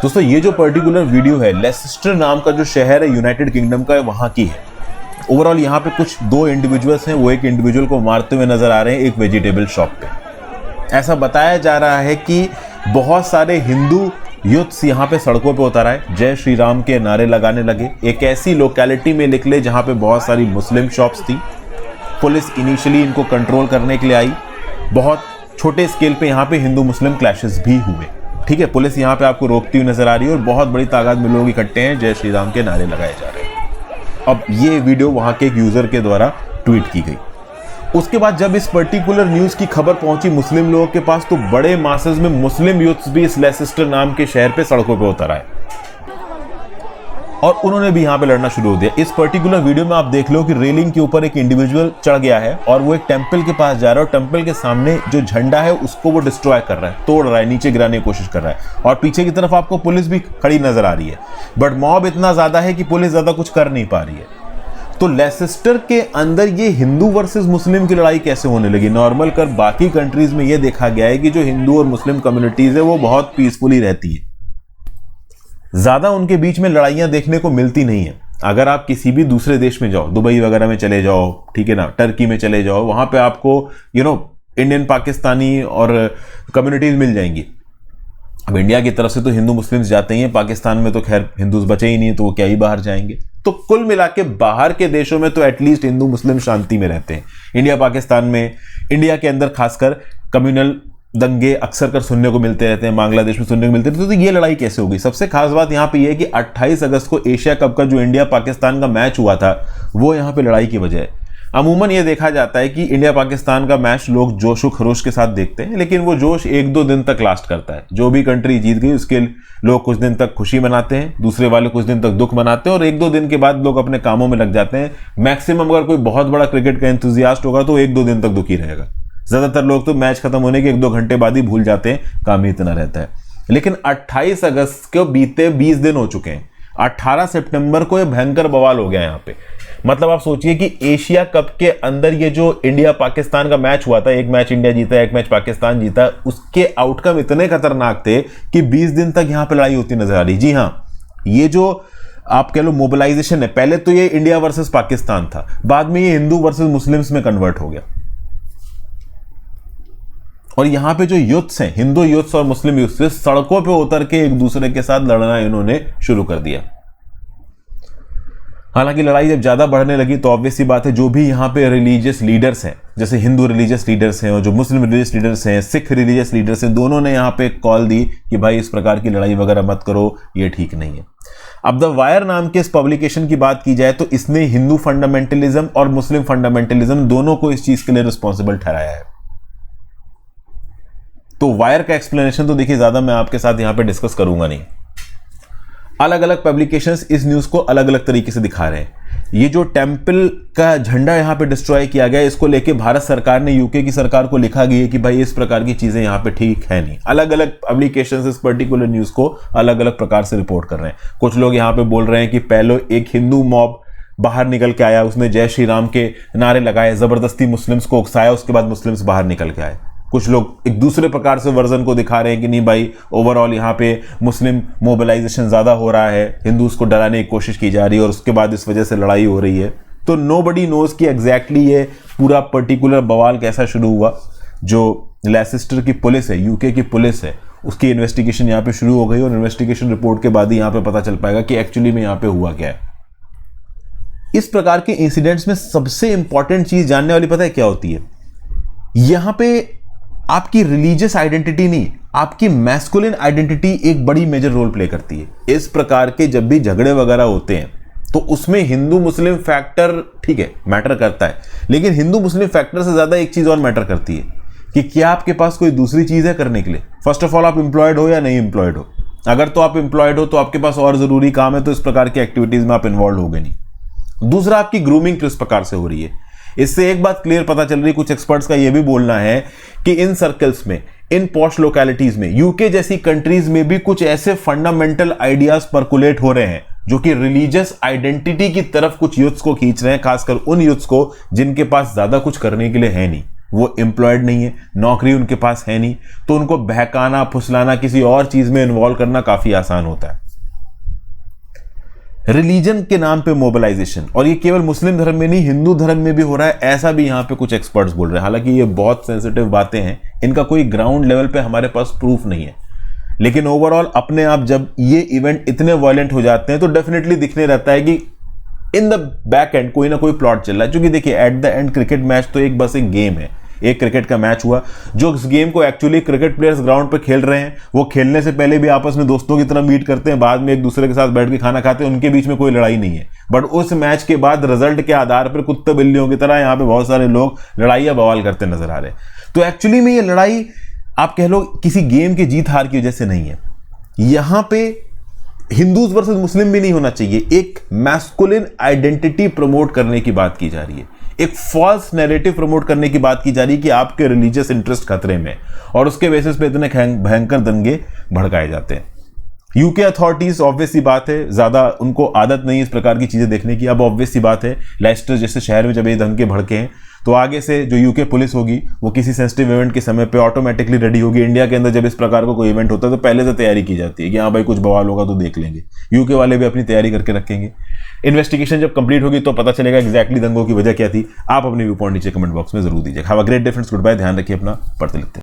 दोस्तों ये जो पर्टिकुलर वीडियो है लेसेस्टर नाम का जो शहर है यूनाइटेड किंगडम का, वहां की है। ओवरऑल यहाँ पे कुछ दो इंडिविजुअल्स हैं, वो एक इंडिविजुअल को मारते हुए नजर आ रहे हैं एक वेजिटेबल शॉप पे। ऐसा बताया जा रहा है कि बहुत सारे हिंदू यूथ्स यहाँ पे सड़कों पे उतर आए, जय श्री राम के नारे लगाने लगे। एक ऐसी लोकेलिटी में निकले जहाँ पे बहुत सारी मुस्लिम शॉप्स थी। पुलिस इनिशियली इनको कंट्रोल करने के लिए आई। बहुत छोटे स्केल पे यहाँ पे हिंदू मुस्लिम क्लैशेस भी हुए। ठीक है, पुलिस यहाँ पे आपको रोकती हुई नजर आ रही है और बहुत बड़ी तादाद में लोग इकट्ठे हैं, जय श्री राम के नारे लगाए जा रहे हैं। अब ये वीडियो वहां के एक यूजर के द्वारा ट्वीट की गई। उसके बाद जब इस पर्टिकुलर न्यूज की खबर पहुंची मुस्लिम लोगों के पास, तो बड़े मासेस में मुस्लिम यूथ्स भी इस लेसेस्टर नाम के शहर पे सड़कों पे उतर आए और उन्होंने भी यहां पे लड़ना शुरू हो दिया। इस पर्टिकुलर वीडियो में आप देख लो कि रेलिंग के ऊपर एक इंडिविजुअल चढ़ गया है और वो एक टेंपल के पास जा रहा है और टेंपल के सामने जो झंडा है उसको वो डिस्ट्रॉय कर रहा है, तोड़ रहा है, नीचे गिराने की कोशिश कर रहा है। और पीछे की तरफ आपको पुलिस भी खड़ी नजर आ रही है, बट मॉब इतना ज्यादा है कि पुलिस ज्यादा कुछ कर नहीं पा रही है। तो लेसेस्टर के अंदर ये हिंदू वर्सेस मुस्लिम की लड़ाई कैसे होने लगी? नॉर्मल कर बाकी कंट्रीज में ये देखा गया है कि जो हिंदू और मुस्लिम कम्युनिटीज है वो बहुत पीसफुली रहती है, ज्यादा उनके बीच में लड़ाइयां देखने को मिलती नहीं है। अगर आप किसी भी दूसरे देश में जाओ, दुबई वगैरह में चले जाओ, ठीक है ना, टर्की में चले जाओ, वहां पे आपको इंडियन पाकिस्तानी और कम्युनिटीज मिल जाएंगी। अब इंडिया की तरफ से तो हिंदू मुस्लिम्स जाते ही हैं, पाकिस्तान में तो खैर हिंदूज बचे ही नहीं, तो वो क्या ही बाहर जाएंगे। तो कुल मिला के बाहर के देशों में तो एटलीस्ट हिंदू मुस्लिम शांति में रहते हैं। इंडिया पाकिस्तान में, इंडिया के अंदर खासकर कम्युनल दंगे अक्सर कर सुनने को मिलते रहते हैं, बांग्लादेश में सुनने को मिलते रहते हैं। तो ये लड़ाई कैसे होगी? सबसे खास बात यहाँ पे ये है कि 28 अगस्त को एशिया कप का जो इंडिया पाकिस्तान का मैच हुआ था, वो यहाँ पे लड़ाई की वजह है। अमूमन ये देखा जाता है कि इंडिया पाकिस्तान का मैच लोग जोश व खरोश के साथ देखते हैं, लेकिन वो जोश 1-2 दिन तक लास्ट करता है। जो भी कंट्री जीत गई उसके लोग कुछ दिन तक खुशी मनाते हैं, दूसरे वाले कुछ दिन तक दुख मनाते हैं और 1-2 दिन के बाद लोग अपने कामों में लग जाते हैं। मैक्सिमम अगर कोई बहुत बड़ा क्रिकेट का एंथुजियास्ट होगा तो 1-2 दिन तक दुखी रहेगा। ज्यादातर लोग तो मैच खत्म होने के 1-2 घंटे बाद ही भूल जाते हैं, काम ही इतना रहता है। लेकिन 28 अगस्त को बीते 20 दिन हो चुके हैं। 18 सितंबर को ये भयंकर बवाल हो गया यहाँ पे। मतलब आप सोचिए कि एशिया कप के अंदर ये जो इंडिया पाकिस्तान का मैच हुआ था, एक मैच इंडिया जीता, एक मैच पाकिस्तान जीता, उसके आउटकम इतने खतरनाक थे कि 20 दिन तक यहाँ पे लड़ाई होती नजर आ रही। जी हाँ, ये जो आप कह लो मोबिलाइजेशन है, पहले तो ये इंडिया वर्सेस पाकिस्तान था, बाद में ये हिंदू वर्सेस मुस्लिम्स में कन्वर्ट हो गया। और यहां पे जो यूथ्स हैं, हिंदू यूथ्स और मुस्लिम यूथ्स, सड़कों पे उतर के एक दूसरे के साथ लड़ना इन्होंने शुरू कर दिया। हालांकि लड़ाई जब ज्यादा बढ़ने लगी तो ऑब्वियस सी बात है, जो भी यहाँ पे रिलीजियस लीडर्स हैं, जैसे हिंदू रिलीजियस लीडर्स हैं और जो मुस्लिम रिलीजियस लीडर्स हैं, सिख रिलीजियस लीडर्स हैं, दोनों ने यहाँ पे कॉल दी कि भाई इस प्रकार की लड़ाई वगैरह मत करो, ये ठीक नहीं है। अब द वायर नाम के इस पब्लिकेशन की बात की जाए तो इसने हिंदू फंडामेंटलिज्म और मुस्लिम फंडामेंटलिज्म दोनों को इस चीज के लिए रिस्पॉन्सिबल ठहराया है। तो वायर का एक्सप्लेनेशन तो देखिए ज्यादा मैं आपके साथ यहां पे डिस्कस करूंगा नहीं। अलग अलग पब्लिकेशंस इस न्यूज को अलग अलग तरीके से दिखा रहे हैं। ये जो टेंपल का झंडा यहां पे डिस्ट्रॉय किया गया, इसको लेके भारत सरकार ने यूके की सरकार को लिखा गया है कि भाई इस प्रकार की चीजें यहां पे ठीक है नहीं। अलग अलग पब्लिकेशंस इस पर्टिकुलर न्यूज को अलग अलग प्रकार से रिपोर्ट कर रहे हैं। कुछ लोग यहां पे बोल रहे हैं कि पहले एक हिंदू मॉब बाहर निकल के आया, उसने जय श्री राम के नारे लगाए, जबरदस्ती मुस्लिम्स को उकसाया, उसके बाद मुस्लिम्स बाहर निकल के आए। कुछ लोग एक दूसरे प्रकार से वर्जन को दिखा रहे हैं कि नहीं भाई ओवरऑल यहाँ पे मुस्लिम मोबिलाइजेशन ज्यादा हो रहा है, हिंदूज को डराने की कोशिश की जा रही है और उसके बाद इस वजह से लड़ाई हो रही है। तो नोबडी नोज कि एग्जैक्टली ये पूरा पर्टिकुलर बवाल कैसा शुरू हुआ। जो लेसेस्टर की पुलिस है, यूके की पुलिस है, उसकी इन्वेस्टिगेशन यहाँ पे शुरू हो गई और इन्वेस्टिगेशन रिपोर्ट के बाद ही यहाँ पे पता चल पाएगा कि एक्चुअली में यहाँ पे हुआ क्या है। इस प्रकार के इंसिडेंट्स में सबसे इंपॉर्टेंट चीज जानने वाली पता है क्या होती है? यहां पे आपकी रिलीजियस आइडेंटिटी नहीं, आपकी मैस्कुलिन आइडेंटिटी एक बड़ी मेजर रोल प्ले करती है। इस प्रकार के जब भी झगड़े वगैरह होते हैं तो उसमें हिंदू मुस्लिम फैक्टर ठीक है मैटर करता है, लेकिन हिंदू मुस्लिम फैक्टर से ज्यादा एक चीज और मैटर करती है कि क्या आपके पास कोई दूसरी चीज है करने के लिए। फर्स्ट ऑफ ऑल आप एम्प्लॉयड हो या नहीं एम्प्लॉयड हो। अगर तो आप एम्प्लॉयड हो तो आपके पास और जरूरी काम है, तो इस प्रकार की एक्टिविटीज में आप इन्वॉल्व होगे नहीं। दूसरा, आपकी ग्रूमिंग किस प्रकार से हो रही है। इससे एक बात क्लियर पता चल रही है, कुछ एक्सपर्ट्स का यह भी बोलना है कि इन सर्कल्स में, इन पॉश लोकेलिटीज में, यूके जैसी कंट्रीज में भी कुछ ऐसे फंडामेंटल आइडियाज परकुलेट हो रहे हैं जो कि रिलीजियस आइडेंटिटी की तरफ कुछ यूथ्स को खींच रहे हैं, खासकर उन यूथ्स को जिनके पास ज्यादा कुछ करने के लिए है नहीं। वो एम्प्लॉयड नहीं है, नौकरी उनके पास है नहीं, तो उनको बहकाना, फुसलाना, किसी और चीज में इन्वॉल्व करना काफी आसान होता है। रिलीजन के नाम पे मोबिलाइजेशन, और ये केवल मुस्लिम धर्म में नहीं, हिंदू धर्म में भी हो रहा है, ऐसा भी यहां पे कुछ एक्सपर्ट्स बोल रहे हैं। हालांकि ये बहुत सेंसिटिव बातें हैं, इनका कोई ग्राउंड लेवल पे हमारे पास प्रूफ नहीं है, लेकिन ओवरऑल अपने आप जब ये इवेंट इतने वायलेंट हो जाते हैं तो डेफिनेटली दिखने रहता है कि इन द बैक एंड कोई ना कोई प्लॉट चल रहा है। क्योंकि देखिए at the end cricket match तो एक बस एक गेम है, एक क्रिकेट का मैच हुआ, जो इस गेम को एक्चुअली क्रिकेट प्लेयर्स ग्राउंड पे खेल रहे हैं, वो खेलने से पहले भी आपस में दोस्तों की तरह मीट करते हैं, बाद में एक दूसरे के साथ बैठ के खाना खाते हैं, उनके बीच में कोई लड़ाई नहीं है। बट उस मैच के बाद रिजल्ट के आधार पर कुत्ते बिल्लियों की तरह यहाँ पे बहुत सारे लोग लड़ाई या बवाल करते नजर आ रहे हैं। तो एक्चुअली में ये लड़ाई आप कह लो किसी गेम की जीत हार की वजह से नहीं है, यहां पे हिंदूज वर्सेस मुस्लिम भी नहीं होना चाहिए, एक मैस्कुलिन आइडेंटिटी प्रमोट करने की बात की जा रही है, एक फॉल्स नैरेटिव प्रमोट करने की बात की जा रही है कि आपके रिलीजियस इंटरेस्ट खतरे में, और उसके बेसिस पे इतने भयंकर दंगे भड़काए जाते हैं। यूके अथॉरिटीज ऑब्वियस सी बात है, ज्यादा उनको आदत नहीं इस प्रकार की चीजें देखने की। अब ऑब्वियस सी बात है, लेस्टर जैसे शहर में जब ये दंगे भड़के हैं तो आगे से जो यूके पुलिस होगी वो किसी सेंसिटिव इवेंट के समय पे ऑटोमेटिकली रेडी होगी। इंडिया के अंदर जब इस प्रकार का कोई इवेंट होता है तो पहले से तैयारी की जाती है कि हाँ भाई कुछ बवाल होगा तो देख लेंगे, यूके वाले भी अपनी तैयारी करके रखेंगे। इन्वेस्टिगेशन जब कंप्लीट होगी तो पता चलेगा एग्जैक्टली दंगों की वजह क्या थी। आप अपने व्यू पॉइंट नीचे कमेंट बॉक्स में जरूर दीजिए। Have a great day friends, goodbye, ध्यान रखिए अपना, पढ़ते लिखते।